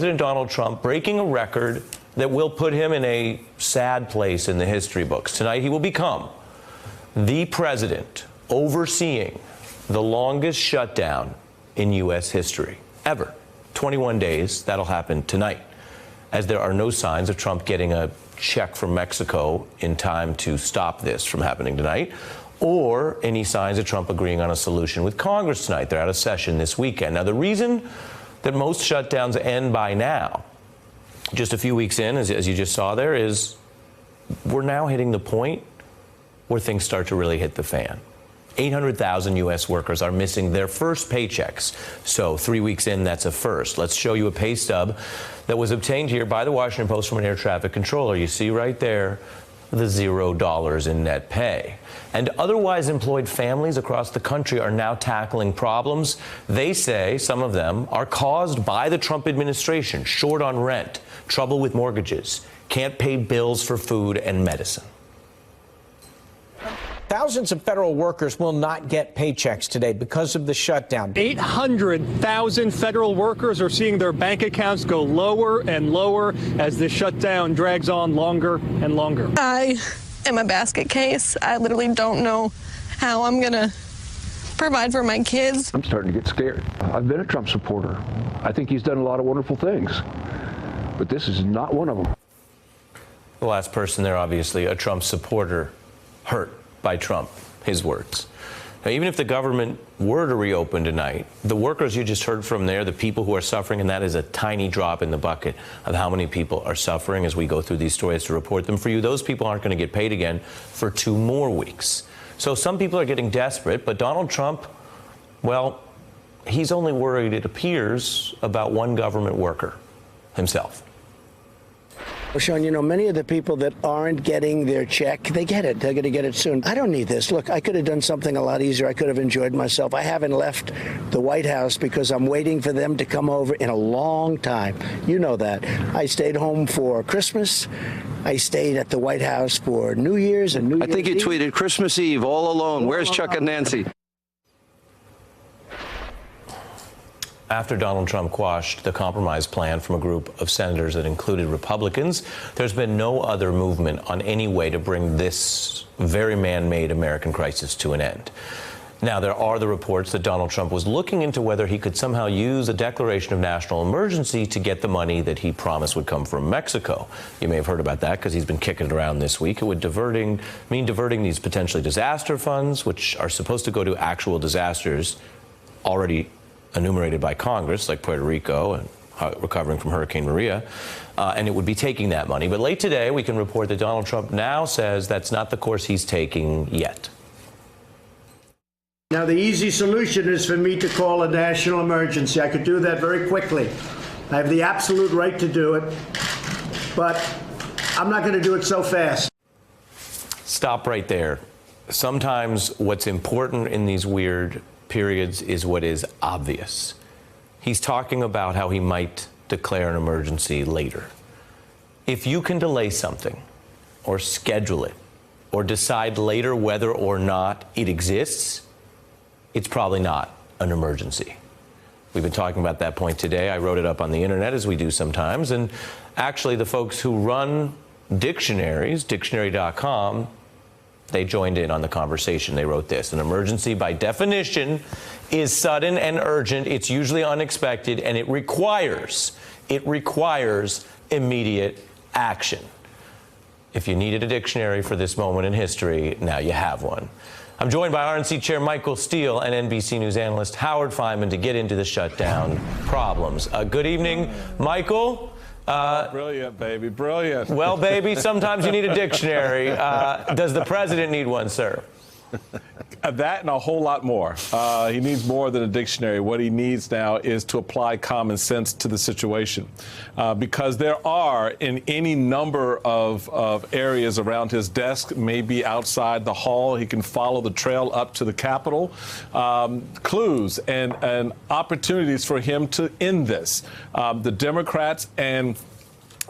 President Donald Trump breaking a record that will put him in a sad place in the history books. Tonight, he will become the president overseeing the longest shutdown in U.S. history ever. 21 days. That'll happen tonight, as there are no signs of Trump getting a check from Mexico in time to stop this from happening tonight, or any signs of Trump agreeing on a solution with Congress tonight. They're out of session this weekend. Now, the reason that most shutdowns end by now, just a few weeks in, as you just saw there, is we're now hitting the point where things start to really hit the fan. 800,000 U.S. workers are missing their first paychecks. So 3 weeks in, that's a first. Let's show you a pay stub that was obtained here by the Washington Post from an air traffic controller. You see right there the $0 in net pay. And otherwise employed families across the country are now tackling problems they say, some of them, are caused by the Trump administration. Short on rent, trouble with mortgages, can't pay bills for food and medicine. Thousands of federal workers will not get paychecks today because of the shutdown. 800,000 federal workers are seeing their bank accounts go lower and lower as the shutdown drags on longer and longer. I am a basket case. I literally don't know how I'm going to provide for my kids. I'm starting to get scared. I've been a Trump supporter. I think he's done a lot of wonderful things, but this is not one of them. The last person there, obviously, a Trump supporter, hurt by Trump, his words. Now, even if the government were to reopen tonight, the workers you just heard from there, the people who are suffering, and that is a tiny drop in the bucket of how many people are suffering as we go through these stories to report them for you. Those people aren't going to get paid again for 2 more weeks. So some people are getting desperate, but Donald Trump, well, he's only worried, it appears, about one government worker, himself. Well, Sean, you know, many of the people that aren't getting their check, they get it. They're going to get it soon. I don't need this. Look, I could have done something a lot easier. I could have enjoyed myself. I haven't left the White House because I'm waiting for them to come over in a long time. You know that. I stayed home for Christmas. I stayed at the White House for New Year's and New Year's I think you Eve. tweeted Christmas Eve all alone. Where's Chuck and Nancy? After Donald Trump quashed the compromise plan from a group of senators that included Republicans, there's been no other movement on any way to bring this very man-made American crisis to an end. Now, there are the reports that Donald Trump was looking into whether he could somehow use a declaration of national emergency to get the money that he promised would come from Mexico. You may have heard about that because he's been kicking it around this week. It would mean diverting these potentially disaster funds, which are supposed to go to actual disasters already enumerated by Congress, like Puerto Rico and recovering from Hurricane Maria, and it would be taking that money. But late today, we can report that Donald Trump now says that's not the course he's taking yet. Now, the easy solution is for me to call a national emergency. I could do that very quickly. I have the absolute right to do it, but I'm not going to do it so fast. Stop right there. Sometimes what's important in these weird periods is what is obvious. He's talking about how he might declare an emergency later. If you can delay something or schedule it or decide later whether or not it exists, it's probably not an emergency. We've been talking about that point today. I wrote it up on the internet, as we do sometimes, and actually the folks who run dictionaries, dictionary.com, they joined in on the conversation. They wrote this: an emergency by definition is sudden and urgent. It's usually unexpected, and it requires immediate action. If you needed a dictionary for this moment in history, now you have one. I'm joined by RNC Chair Michael Steele and NBC News analyst Howard Fineman to get into the shutdown problems. Good evening, Michael. Brilliant, baby, brilliant. Well, baby, sometimes you need a dictionary. Does the president need one, sir? That and a whole lot more. He needs more than a dictionary. What he needs now is to apply common sense to the situation, because there are in any number of areas around his desk, maybe outside the hall. He can follow the trail up to the Capitol. Clues and opportunities for him to end this. The Democrats and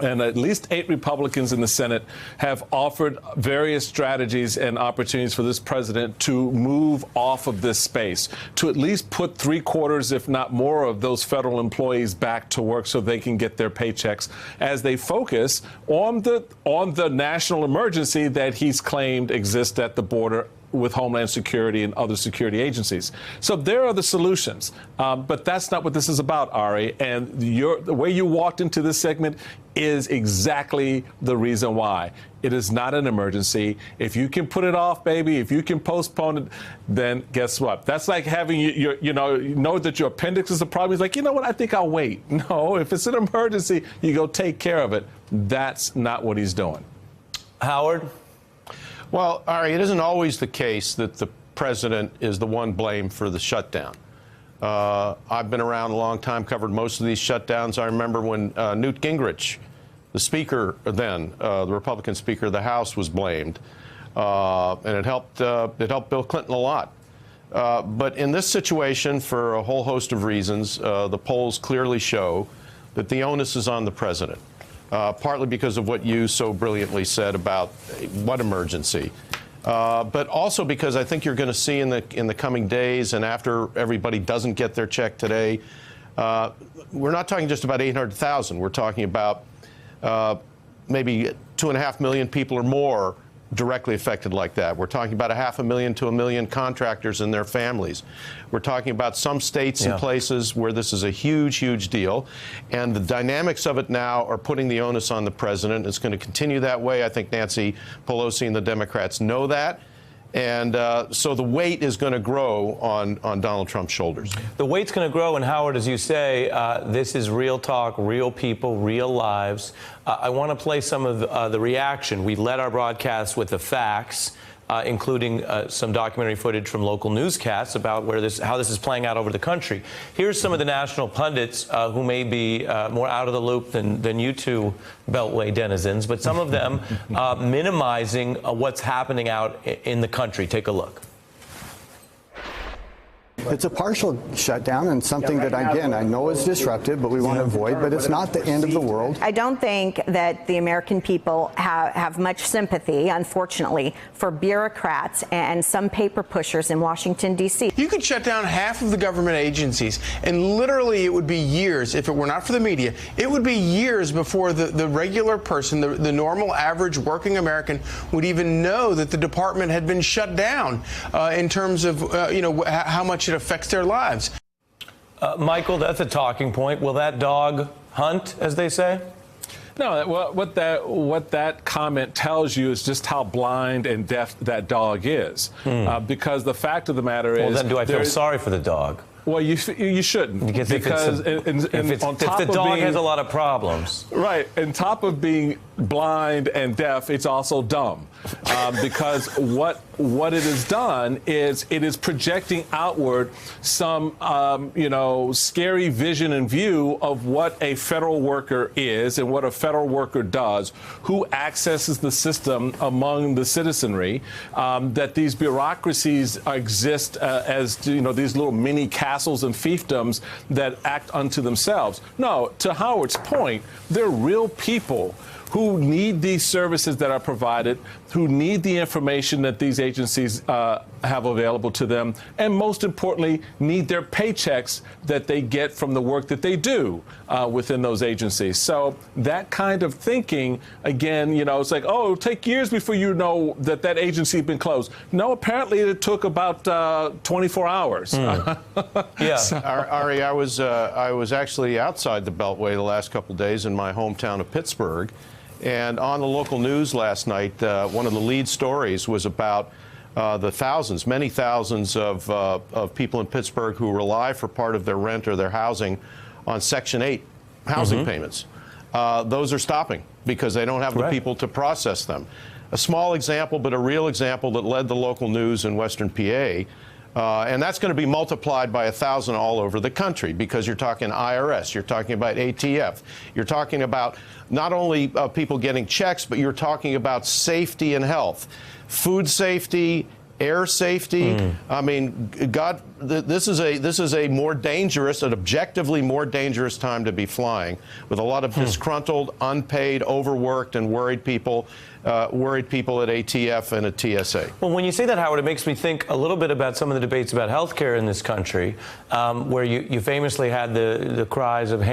and at least 8 Republicans in the Senate have offered various strategies and opportunities for this president to move off of this space, to at least put 3/4, if not more, of those federal employees back to work so they can get their paychecks as they focus on the national emergency that he's claimed exists at the border with Homeland Security and other security agencies. So there are the solutions. But that's not what this is about, Ari. And the way you walked into this segment is exactly the reason why. It is not an emergency. If you can put it off, baby, if you can postpone it, then guess what? That's like having you know that your appendix is a problem. It's like, you know what? I think I'll wait. No, if it's an emergency, you go take care of it. That's not what he's doing. Howard? Well, Ari, it isn't always the case that the president is the one blamed for the shutdown. I've been around a long time, covered most of these shutdowns. I remember when Newt Gingrich, the speaker then, the Republican Speaker of the House, was blamed, and it helped Bill Clinton a lot. But in this situation, for a whole host of reasons, the polls clearly show that the onus is on the president. Partly because of what you so brilliantly said about what emergency, but also because I think you're going to see in the coming days and after everybody doesn't get their check today, we're not talking just about 800,000. We're talking about maybe 2.5 million people or more directly affected like that. We're talking about 500,000 to 1 million contractors and their families. We're talking about some states and places where this is a huge, huge deal. And the dynamics of it now are putting the onus on the president. It's going to continue that way. I think Nancy Pelosi and the Democrats know that. And so the weight is going to grow on Donald Trump's shoulders. The weight's going to grow, and Howard, as you say, this is real talk, real people, real lives. I want to play some of the reaction. We led our broadcast with the facts, including some documentary footage from local newscasts about how this is playing out over the country. Here's some of the national pundits who may be more out of the loop than you two Beltway denizens, but some of them minimizing what's happening out in the country. Take a look. It's a partial shutdown and something that, again, I know is disruptive, but we want to avoid, but it's not the end of the world. I don't think that the American people have much sympathy, unfortunately, for bureaucrats and some paper pushers in Washington, D.C. You could shut down half of the government agencies, and literally it would be years, if it were not for the media, it would be years before the regular person, the normal, average, working American would even know that the department had been shut down in terms of, how much it affects their lives. Michael, that's a talking point. Will that dog hunt, as they say? No, what that comment tells you is just how blind and deaf that dog is. Because the fact of the matter is... Well, then do I feel sorry for the dog? Well, you shouldn't. Because if the dog has a lot of problems. Right. On top of being blind and deaf, it's also dumb. Because what it has done is it is projecting outward some, scary vision and view of what a federal worker is and what a federal worker does, who accesses the system among the citizenry, that these bureaucracies exist as, these little mini castles and fiefdoms that act unto themselves. No, to Howard's point, they're real people who need these services that are provided, who need the information that these agencies have available to them, and most importantly, need their paychecks that they get from the work that they do within those agencies. So that kind of thinking, again, it's like, oh, it'll take years before you know that agency has been closed. No, apparently it took about 24 hours. Yeah. So, Ari, I was actually outside the Beltway the last couple of days in my hometown of Pittsburgh. And on the local news last night, one of the lead stories was about the many thousands of people in Pittsburgh who rely for part of their rent or their housing on Section 8 housing payments. Those are stopping because they don't have the people to process them. A small example, but a real example that led the local news in Western PA. And that's going to be multiplied by 1,000 all over the country because you're talking IRS, you're talking about ATF, you're talking about not only people getting checks, but you're talking about safety and health, food safety, air safety. I mean, God, this is a more dangerous, an objectively more dangerous time to be flying, with a lot of disgruntled, unpaid, overworked, and worried people at ATF and at TSA. Well, when you say that, Howard, it makes me think a little bit about some of the debates about health care in this country, where you famously had the cries of,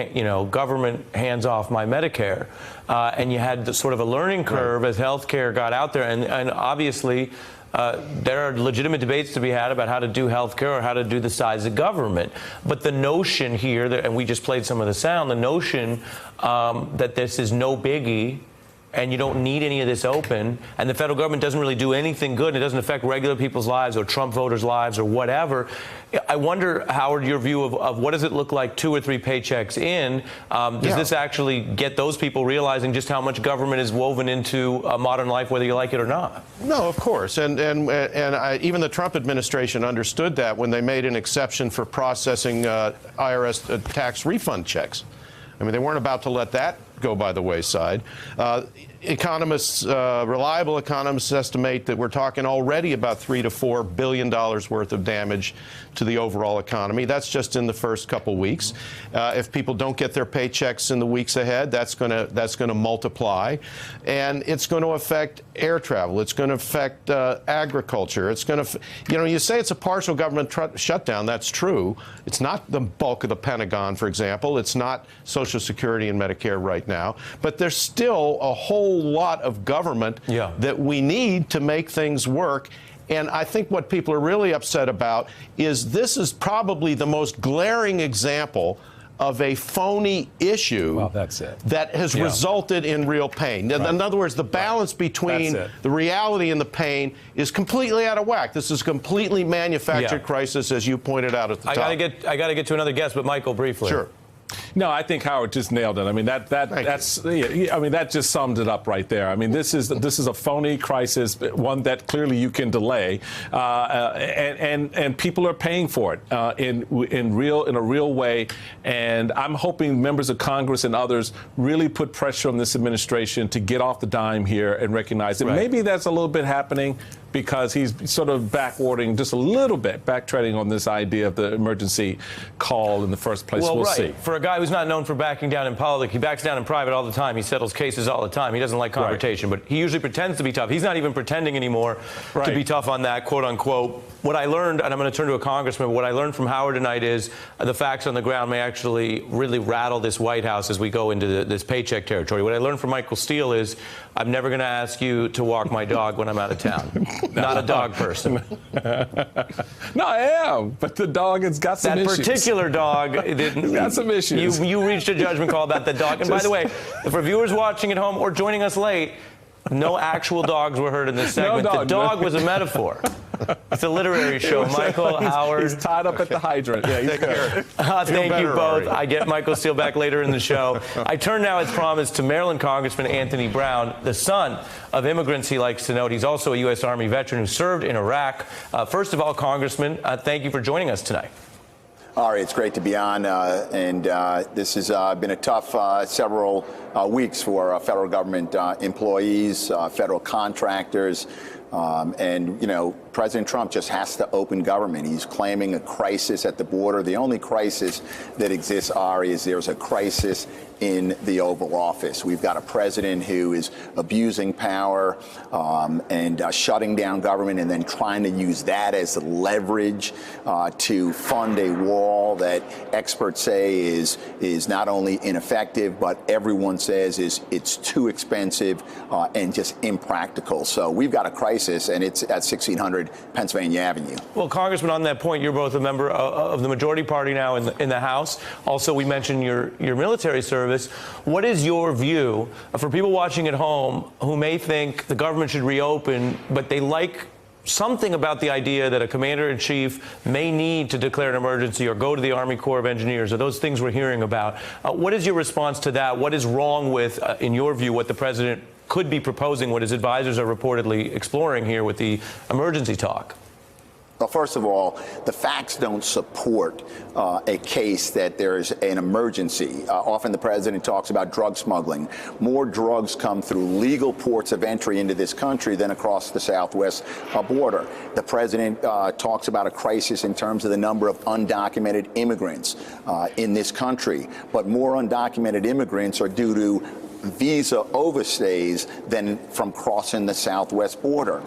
government hands off my Medicare. And you had the sort of a learning curve as health care got out there. And obviously, there are legitimate debates to be had about how to do health care or how to do the size of government. But the notion here, and we just played some of the sound, the notion that this is no biggie, and you don't need any of this open, and the federal government doesn't really do anything good, and it doesn't affect regular people's lives or Trump voters' lives or whatever. I wonder, Howard, your view of what does it look like 2 or 3 paychecks in? Does this actually get those people realizing just how much government is woven into modern life, whether you like it or not? No, of course. And even the Trump administration understood that when they made an exception for processing IRS tax refund checks. I mean, they weren't about to let that go by the wayside. Economists, reliable economists estimate that we're talking already about $3 to $4 billion worth of damage to the overall economy. That's just in the first couple weeks. If people don't get their paychecks in the weeks ahead, that's going to multiply, and it's going to affect air travel. It's going to affect agriculture. It's going to, you say it's a partial government shutdown. That's true. It's not the bulk of the Pentagon, for example. It's not Social Security and Medicare right now, but there's still a whole lot of government that we need to make things work. And I think what people are really upset about is this is probably the most glaring example of a phony issue that has resulted in real pain. In other words, the balance between the reality and the pain is completely out of whack. This is a completely manufactured crisis, as you pointed out at the top. I got to get to another guest, but Michael, briefly. Sure. No, I think Howard just nailed it. I mean, that just summed it up right there. I mean, this is a phony crisis, one that clearly you can delay, and people are paying for it in a real way. And I'm hoping members of Congress and others really put pressure on this administration to get off the dime here and recognize that maybe that's a little bit happening, because he's sort of backwarding just a little bit, backtracking on this idea of the emergency call in the first place. Well, we'll see. For a guy who's not known for backing down in public, he backs down in private all the time. He settles cases all the time. He doesn't like confrontation, but he usually pretends to be tough. He's not even pretending anymore to be tough on that, quote unquote. What I learned, and I'm going to turn to a congressman, but what I learned from Howard tonight is the facts on the ground may actually really rattle this White House as we go into this paycheck territory. What I learned from Michael Steele is I'm never going to ask you to walk my dog when I'm out of town. Not a dog person. No, I am, but the dog has got some issues. That particular dog didn't. Got some issues. You reached a judgment call about that dog. And by the way, for viewers watching at home or joining us late, no actual dogs were heard in this segment. The dog was a metaphor. It's a literary show. Michael, Howard. He's tied up at the hydrant. Yeah, he's good. Thank you both. I get Michael Steele back later in the show. I turn now, as promised, to Maryland Congressman Anthony Brown, the son of immigrants, he likes to note. He's also a U.S. Army veteran who served in Iraq. First of all, Congressman, thank you for joining us tonight. Ari, it's great to be on, and this has been a tough several weeks for federal government employees, federal contractors, and, President Trump just has to open government. He's claiming a crisis at the border. The only crisis that exists, Ari, is there's a crisis in the Oval Office. We've got a president who is abusing power and shutting down government, and then trying to use that as leverage to fund a wall that experts say is not only ineffective, but everyone says it's too expensive and just impractical. So we've got a crisis, and it's at 1600 Pennsylvania Avenue. Well, Congressman, on that point, you're both a member of the majority party now in the House. Also, we mentioned your military service. What is your view for people watching at home who may think the government should reopen, but they like something about the idea that a commander-in-chief may need to declare an emergency or go to the Army Corps of Engineers, or those things we're hearing about? What is your response to that? What is wrong with, in your view, what the president could be proposing, what his advisors are reportedly exploring here with the emergency talk? Well, first of all, the facts don't support a case that there is an emergency. Often the president talks about drug smuggling. More drugs come through legal ports of entry into this country than across the southwest border. The president talks about a crisis in terms of the number of undocumented immigrants in this country. But more undocumented immigrants are due to visa overstays than from crossing the southwest border.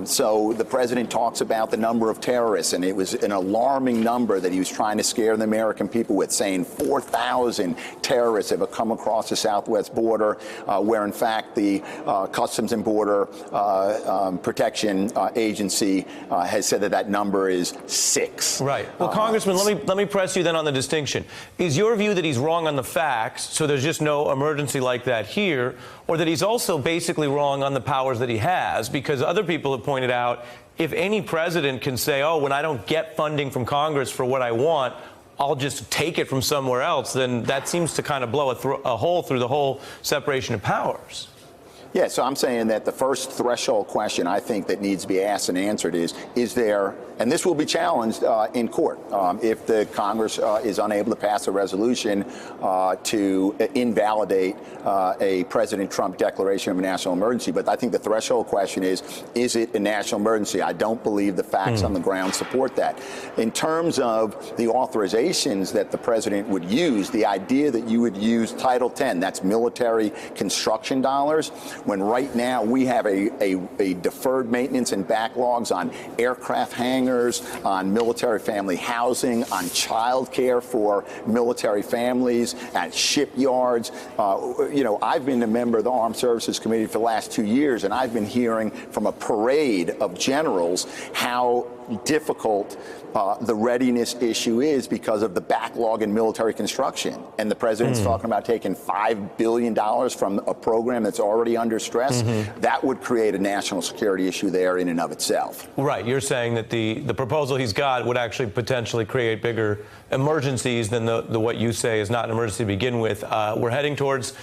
So the president talks about the number of terrorists, and it was an alarming number that he was trying to scare the American people with, saying 4,000 terrorists have come across the southwest border, where in fact the Customs and Border Protection Agency has said that that number is 6. Right. Well, Congressman, let me press you then on the distinction. Is your view that he's wrong on the facts, so there's just no emergency like that here, or that he's also basically wrong on the powers that he has? Because other people have pointed out, if any president can say, oh, when I don't get funding from Congress for what I want, I'll just take it from somewhere else, then that seems to kind of blow a hole through the whole separation of powers. Yeah, so I'm saying that the first threshold question I think that needs to be asked and answered is there, and this will be challenged in court, if the Congress is unable to pass a resolution to invalidate a President Trump declaration of a national emergency. But I think the threshold question is it a national emergency? I don't believe the facts on the ground support that. In terms of the authorizations that the president would use, the idea that you would use Title 10, that's military construction dollars, when right now we have a deferred maintenance and backlogs on aircraft hangars, on military family housing, on child care for military families, at shipyards. I've been a member of the Armed Services Committee for the last 2 years, and I've been hearing from a parade of generals how difficult the readiness issue is because of the backlog in military construction. And the president's talking about taking $5 billion from a program that's already under stress. That would create a national security issue there in and of itself. Right. You're saying that the proposal he's got would actually potentially create bigger emergencies than the what you say is not an emergency to begin with. We're heading towards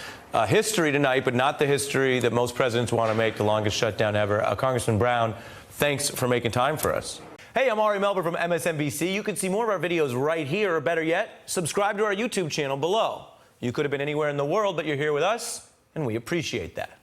history tonight, but not the history that most presidents want to make, the longest shutdown ever. Congressman Brown, thanks for making time for us. Hey, I'm Ari Melber from MSNBC. You can see more of our videos right here, or better yet, subscribe to our YouTube channel below. You could have been anywhere in the world, but you're here with us, and we appreciate that.